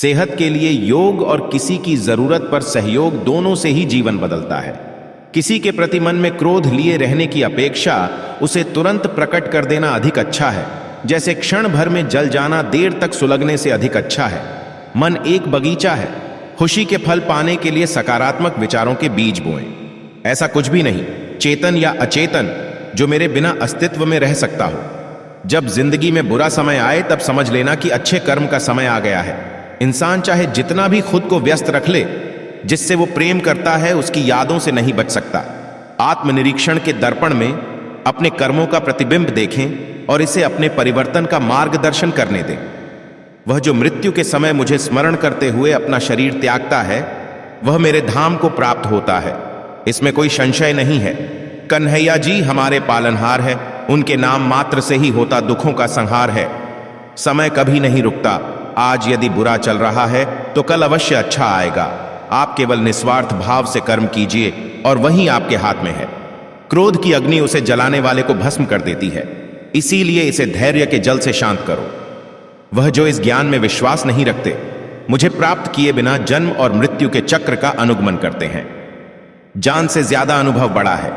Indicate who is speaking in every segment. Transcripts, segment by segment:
Speaker 1: सेहत के लिए योग और किसी की जरूरत पर सहयोग दोनों से ही जीवन बदलता है। किसी के प्रति मन में क्रोध लिए रहने की अपेक्षा उसे तुरंत प्रकट कर देना अधिक अच्छा है, जैसे क्षण भर में जल जाना देर तक सुलगने से अधिक अच्छा है। मन एक बगीचा है, खुशी के फल पाने के लिए सकारात्मक विचारों के बीज बोएं। ऐसा कुछ भी नहीं, चेतन या अचेतन, जो मेरे बिना अस्तित्व में रह सकता हो। जब जिंदगी में बुरा समय आए तब समझ लेना कि अच्छे कर्म का समय आ गया है। इंसान चाहे जितना भी खुद को व्यस्त रख ले, जिससे वो प्रेम करता है उसकी यादों से नहीं बच सकता। आत्मनिरीक्षण के दर्पण में अपने कर्मों का प्रतिबिंब देखें और इसे अपने परिवर्तन का मार्गदर्शन करने दें। वह जो मृत्यु के समय मुझे स्मरण करते हुए अपना शरीर त्यागता है, वह मेरे धाम को प्राप्त होता है, इसमें कोई संशय नहीं है। कन्हैया जी हमारे पालनहार है, उनके नाम मात्र से ही होता दुखों का संहार है। समय कभी नहीं रुकता, आज यदि बुरा चल रहा है तो कल अवश्य अच्छा आएगा। आप केवल निस्वार्थ भाव से कर्म कीजिए और वही आपके हाथ में है। क्रोध की अग्नि उसे जलाने वाले को भस्म कर देती है, इसीलिए इसे धैर्य के जल से शांत करो। वह जो इस ज्ञान में विश्वास नहीं रखते, मुझे प्राप्त किए बिना जन्म और मृत्यु के चक्र का अनुगमन करते हैं। जान से ज्यादा अनुभव बड़ा है,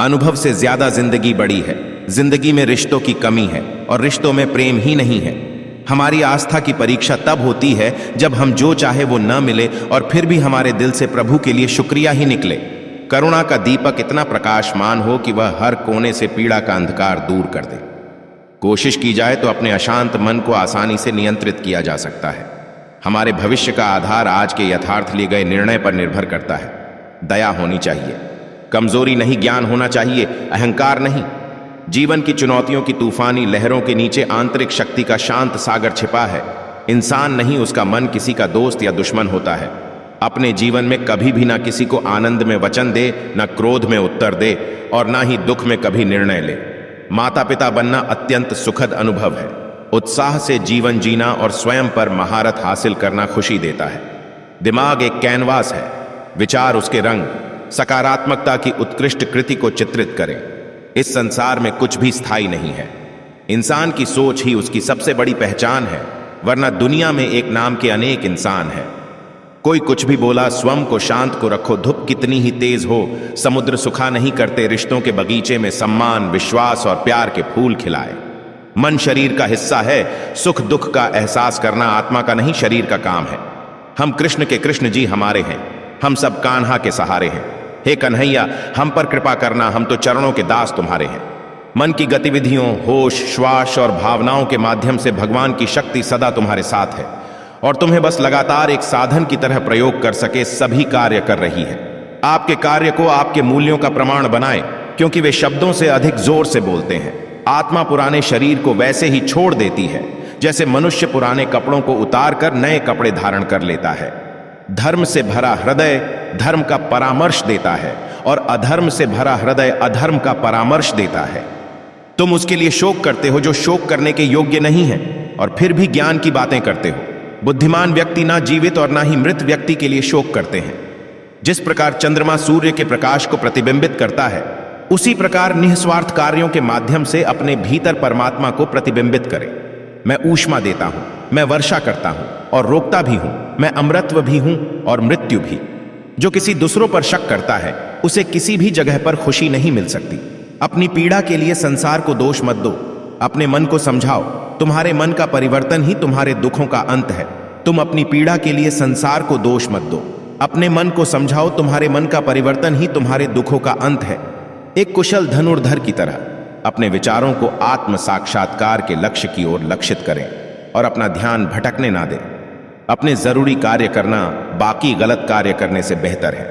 Speaker 1: अनुभव से ज्यादा जिंदगी बड़ी है। जिंदगी में रिश्तों की कमी है और रिश्तों में प्रेम ही नहीं है। हमारी आस्था की परीक्षा तब होती है जब हम जो चाहे वो न मिले और फिर भी हमारे दिल से प्रभु के लिए शुक्रिया ही निकले। करुणा का दीपक इतना प्रकाशमान हो कि वह हर कोने से पीड़ा का अंधकार दूर कर दे। कोशिश की जाए तो अपने अशांत मन को आसानी से नियंत्रित किया जा सकता है। हमारे भविष्य का आधार आज के यथार्थ लिए गए निर्णय पर निर्भर करता है। दया होनी चाहिए, कमजोरी नहीं, ज्ञान होना चाहिए, अहंकार नहीं। जीवन की चुनौतियों की तूफानी लहरों के नीचे आंतरिक शक्ति का शांत सागर छिपा है। इंसान नहीं, उसका मन किसी का दोस्त या दुश्मन होता है। अपने जीवन में कभी भी ना किसी को आनंद में वचन दे, ना क्रोध में उत्तर दे और ना ही दुख में कभी निर्णय ले। माता पिता बनना अत्यंत सुखद अनुभव है। उत्साह से जीवन जीना और स्वयं पर महारत हासिल करना खुशी देता है। दिमाग एक कैनवास है, विचार उसके रंग। सकारात्मकता की उत्कृष्ट कृति को चित्रित करें। इस संसार में कुछ भी स्थायी नहीं है। इंसान की सोच ही उसकी सबसे बड़ी पहचान है, वरना दुनिया में एक नाम के अनेक इंसान हैं। कोई कुछ भी बोला, स्वयं को शांत को रखो, धूप कितनी ही तेज हो, समुद्र सुखा नहीं करते। रिश्तों के बगीचे में सम्मान, विश्वास और प्यार के फूल खिलाए। मन शरीर का हिस्सा है, सुख दुख का एहसास करना आत्मा का नहीं, शरीर का काम है। हम कृष्ण के कृष्ण जी हमारे हैं, हम सब कान्हा के सहारे हैं। हे कन्हैया, हम पर कृपा करना, हम तो चरणों के दास तुम्हारे हैं। मन की गतिविधियों, होश, श्वास और भावनाओं के माध्यम से भगवान की शक्ति सदा तुम्हारे साथ है और तुम्हें बस लगातार एक साधन की तरह प्रयोग कर सके सभी कार्य कर रही है। आपके कार्य को आपके मूल्यों का प्रमाण बनाए, क्योंकि वे शब्दों से अधिक जोर से बोलते हैं। आत्मा पुराने शरीर को वैसे ही छोड़ देती है जैसे मनुष्य पुराने कपड़ों को उतार कर नए कपड़े धारण कर लेता है। धर्म से भरा हृदय धर्म का परामर्श देता है और अधर्म से भरा हृदय अधर्म का परामर्श देता है। तुम उसके लिए शोक करते हो जो शोक करने के योग्य नहीं है और फिर भी ज्ञान की बातें करते हो। बुद्धिमान व्यक्ति ना जीवित और ना ही मृत व्यक्ति के लिए शोक करते हैं। जिस प्रकार चंद्रमा सूर्य के प्रकाश को प्रतिबिंबित करता है, उसी प्रकार निस्वार्थ कार्यों के माध्यम से अपने भीतर परमात्मा को प्रतिबिंबित करें। मैं ऊष्मा देता हूं, मैं वर्षा करता हूं और रोकता भी हूं, मैं अमृतत्व भी हूं और मृत्यु भी। जो किसी दूसरों पर शक करता है, उसे किसी भी जगह पर खुशी नहीं मिल सकती। अपनी पीड़ा के लिए संसार को दोष मत दो, अपने मन को समझाओ। तुम्हारे मन का परिवर्तन ही तुम्हारे दुखों का अंत है। तुम अपनी पीड़ा के लिए संसार को दोष मत दो, अपने मन को समझाओ। तुम्हारे मन का परिवर्तन ही तुम्हारे दुखों का अंत है। एक कुशल धनुर्धर की तरह अपने विचारों को आत्म साक्षात्कार के लक्ष्य की ओर लक्षित करें और अपना ध्यान भटकने ना दें। अपने जरूरी कार्य करना बाकी गलत कार्य करने से बेहतर है।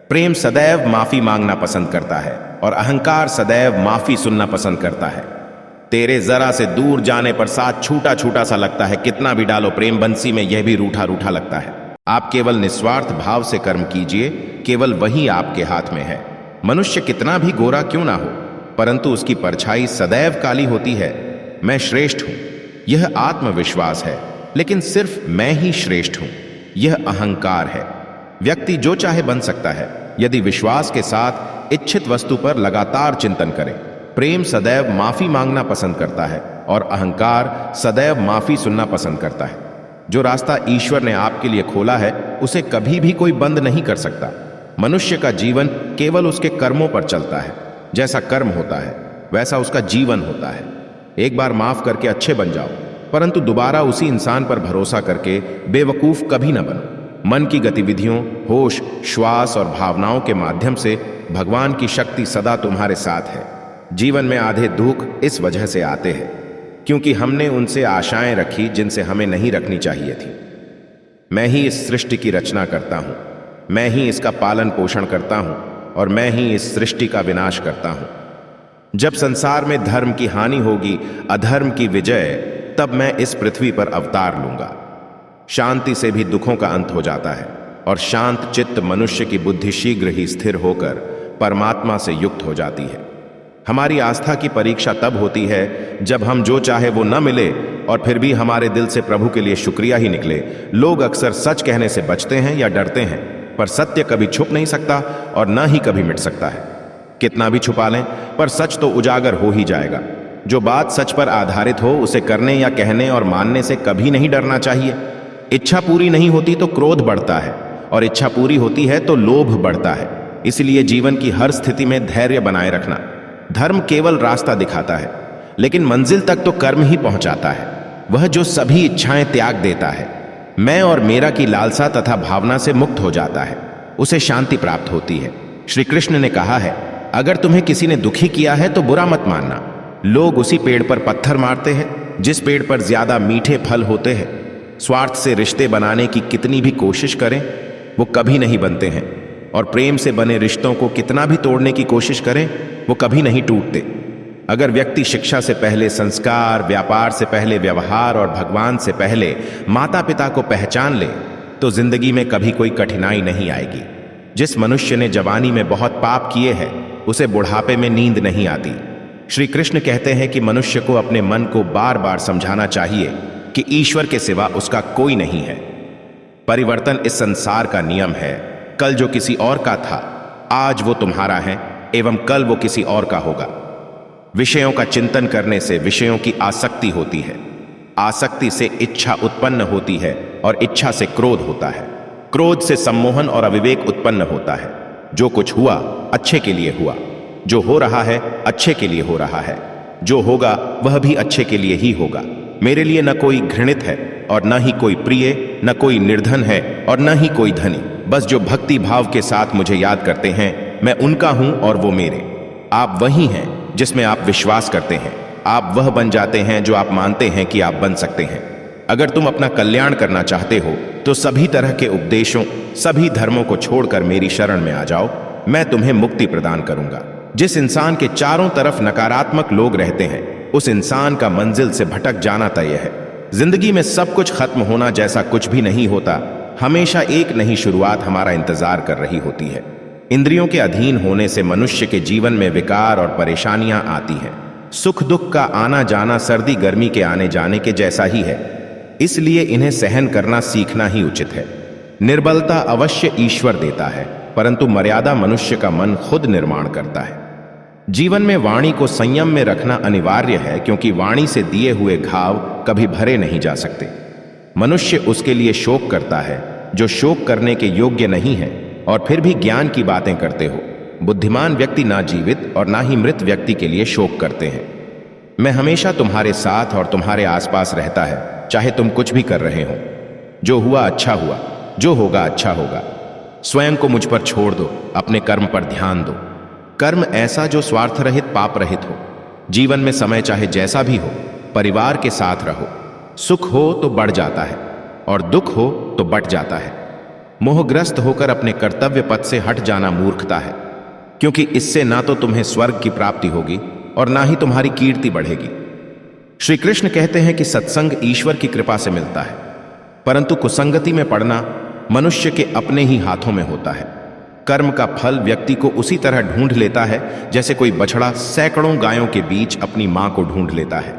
Speaker 1: प्रेम सदैव माफी मांगना पसंद करता है और अहंकार सदैव माफी सुनना पसंद करता है। तेरे जरा से दूर जाने पर साथ छूटा छूटा सा लगता है, कितना भी डालो प्रेम बंसी में यह भी रूठा रूठा लगता है। आप केवल निस्वार्थ भाव से कर्म कीजिए, केवल वही आपके हाथ में है। मनुष्य कितना भी गोरा क्यों ना हो, परंतु उसकी परछाई सदैव काली होती है। मैं श्रेष्ठ हूं, यह आत्मविश्वास है, लेकिन सिर्फ मैं ही श्रेष्ठ हूं, यह अहंकार है। व्यक्ति जो चाहे बन सकता है यदि विश्वास के साथ इच्छित वस्तु पर लगातार चिंतन करे। प्रेम सदैव माफी मांगना पसंद करता है और अहंकार सदैव माफी सुनना पसंद करता है। जो रास्ता ईश्वर ने आपके लिए खोला है उसे कभी भी कोई बंद नहीं कर सकता। मनुष्य का जीवन केवल उसके कर्मों पर चलता है। जैसा कर्म होता है वैसा उसका जीवन होता है। एक बार माफ करके अच्छे बन जाओ, परंतु दोबारा उसी इंसान पर भरोसा करके बेवकूफ कभी न बनो। मन की गतिविधियों, होश, श्वास और भावनाओं के माध्यम से भगवान की शक्ति सदा तुम्हारे साथ है। जीवन में आधे दुख इस वजह से आते हैं क्योंकि हमने उनसे आशाएं रखी जिनसे हमें नहीं रखनी चाहिए थी। मैं ही इस सृष्टि की रचना करता हूं, मैं ही इसका पालन पोषण करता हूं और मैं ही इस सृष्टि का विनाश करता हूं। जब संसार में धर्म की हानि होगी, अधर्म की विजय, तब मैं इस पृथ्वी पर अवतार लूंगा। शांति से भी दुखों का अंत हो जाता है और शांत चित्त मनुष्य की बुद्धि शीघ्र ही स्थिर होकर परमात्मा से युक्त हो जाती है। हमारी आस्था की परीक्षा तब होती है जब हम जो चाहे वो न मिले और फिर भी हमारे दिल से प्रभु के लिए शुक्रिया ही निकले। लोग अक्सर सच कहने से बचते हैं या डरते हैं, पर सत्य कभी छुप नहीं सकता और न ही कभी मिट सकता है। कितना भी छुपा लें पर सच तो उजागर हो ही जाएगा। जो बात सच पर आधारित हो उसे करने या कहने और मानने से कभी नहीं डरना चाहिए। इच्छा पूरी नहीं होती तो क्रोध बढ़ता है और इच्छा पूरी होती है तो लोभ बढ़ता है। इसलिए जीवन की हर स्थिति में धैर्य बनाए रखना। धर्म केवल रास्ता दिखाता है, लेकिन मंजिल तक तो कर्म ही पहुंचाता है। वह जो सभी इच्छाएं त्याग देता है, मैं और मेरा की लालसा तथा भावना से मुक्त हो जाता है, उसे शांति प्राप्त होती है। श्री कृष्ण ने कहा है, अगर तुम्हें किसी ने दुखी किया है तो बुरा मत मानना। लोग उसी पेड़ पर पत्थर मारते हैं जिस पेड़ पर ज्यादा मीठे फल होते हैं। स्वार्थ से रिश्ते बनाने की कितनी भी कोशिश करें वो कभी नहीं बनते हैं, और प्रेम से बने रिश्तों को कितना भी तोड़ने की कोशिश करें वो कभी नहीं टूटते। अगर व्यक्ति शिक्षा से पहले संस्कार, व्यापार से पहले व्यवहार और भगवान से पहले माता पिता को पहचान ले तो जिंदगी में कभी कोई कठिनाई नहीं आएगी। जिस मनुष्य ने जवानी में बहुत पाप किए हैं उसे बुढ़ापे में नींद नहीं आती। श्री कृष्ण कहते हैं कि मनुष्य को अपने मन को बार बार समझाना चाहिए कि ईश्वर के सिवा उसका कोई नहीं है। परिवर्तन इस संसार का नियम है। कल जो किसी और का था आज वो तुम्हारा है एवं कल वो किसी और का होगा। विषयों का चिंतन करने से विषयों की आसक्ति होती है, आसक्ति से इच्छा उत्पन्न होती है और इच्छा से क्रोध होता है, क्रोध से सम्मोहन और अविवेक उत्पन्न होता है। जो कुछ हुआ अच्छे के लिए हुआ, जो हो रहा है अच्छे के लिए हो रहा है, जो होगा वह भी अच्छे के लिए ही होगा। मेरे लिए न कोई घृणित है और न ही कोई प्रिय, न कोई निर्धन है और न ही कोई धनी। बस जो भक्ति भाव के साथ मुझे याद करते हैं मैं उनका हूं और वो मेरे। आप वही हैं जिसमें आप विश्वास करते हैं। आप वह बन जाते हैं जो आप मानते हैं कि आप बन सकते हैं। अगर तुम अपना कल्याण करना चाहते हो तो सभी तरह के उपदेशों, सभी धर्मों को छोड़कर मेरी शरण में आ जाओ। मैं तुम्हें मुक्ति प्रदान करूंगा। जिस इंसान के चारों तरफ नकारात्मक लोग रहते हैं उस इंसान का मंजिल से भटक जाना तय है। जिंदगी में सब कुछ खत्म होना जैसा कुछ भी नहीं होता। हमेशा एक नई शुरुआत हमारा इंतजार कर रही होती है। इंद्रियों के अधीन होने से मनुष्य के जीवन में विकार और परेशानियां आती हैं। सुख दुख का आना जाना सर्दी गर्मी के आने जाने के जैसा ही है, इसलिए इन्हें सहन करना सीखना ही उचित है। निर्बलता अवश्य ईश्वर देता है, परंतु मर्यादा मनुष्य का मन खुद निर्माण करता है। जीवन में वाणी को संयम में रखना अनिवार्य है, क्योंकि वाणी से दिए हुए घाव कभी भरे नहीं जा सकते। मनुष्य उसके लिए शोक करता है जो शोक करने के योग्य नहीं है और फिर भी ज्ञान की बातें करते हो। बुद्धिमान व्यक्ति ना जीवित और ना ही मृत व्यक्ति के लिए शोक करते हैं। मैं हमेशा तुम्हारे साथ और तुम्हारे आसपास रहता है, चाहे तुम कुछ भी कर रहे हो। जो हुआ अच्छा हुआ, जो होगा अच्छा होगा। स्वयं को मुझ पर छोड़ दो, अपने कर्म पर ध्यान दो। कर्म ऐसा जो स्वार्थ रहित, पाप रहित हो। जीवन में समय चाहे जैसा भी हो, परिवार के साथ रहो। सुख हो तो बढ़ जाता है और दुख हो तो बट जाता है। मोहग्रस्त होकर अपने कर्तव्य पथ से हट जाना मूर्खता है, क्योंकि इससे ना तो तुम्हें स्वर्ग की प्राप्ति होगी और ना ही तुम्हारी कीर्ति बढ़ेगी। श्री कृष्ण कहते हैं कि सत्संग ईश्वर की कृपा से मिलता है, परंतु कुसंगति में पड़ना मनुष्य के अपने ही हाथों में होता है। कर्म का फल व्यक्ति को उसी तरह ढूंढ लेता है जैसे कोई बछड़ा सैकड़ों गायों के बीच अपनी मां को ढूंढ लेता है।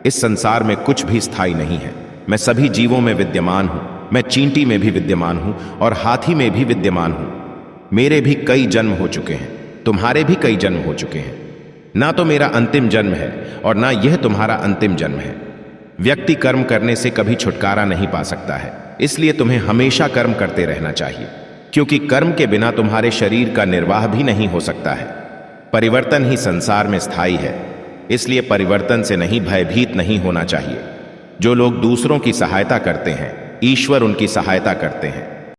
Speaker 1: इस संसार में कुछ भी स्थायी नहीं है। मैं सभी जीवों में विद्यमान हूं। मैं चींटी में भी विद्यमान हूं और हाथी में भी विद्यमान हूं। मेरे भी कई जन्म हो चुके हैं, तुम्हारे भी कई जन्म हो चुके हैं। ना तो मेरा अंतिम जन्म है और ना यह तुम्हारा अंतिम जन्म है। व्यक्ति कर्म करने से कभी छुटकारा नहीं पा सकता है, इसलिए तुम्हें हमेशा कर्म करते रहना चाहिए, क्योंकि कर्म के बिना तुम्हारे शरीर का निर्वाह भी नहीं हो सकता है। परिवर्तन ही संसार में स्थायी है, इसलिए परिवर्तन से नहीं भयभीत नहीं होना चाहिए। जो लोग दूसरों की सहायता करते हैं, ईश्वर उनकी सहायता करते हैं।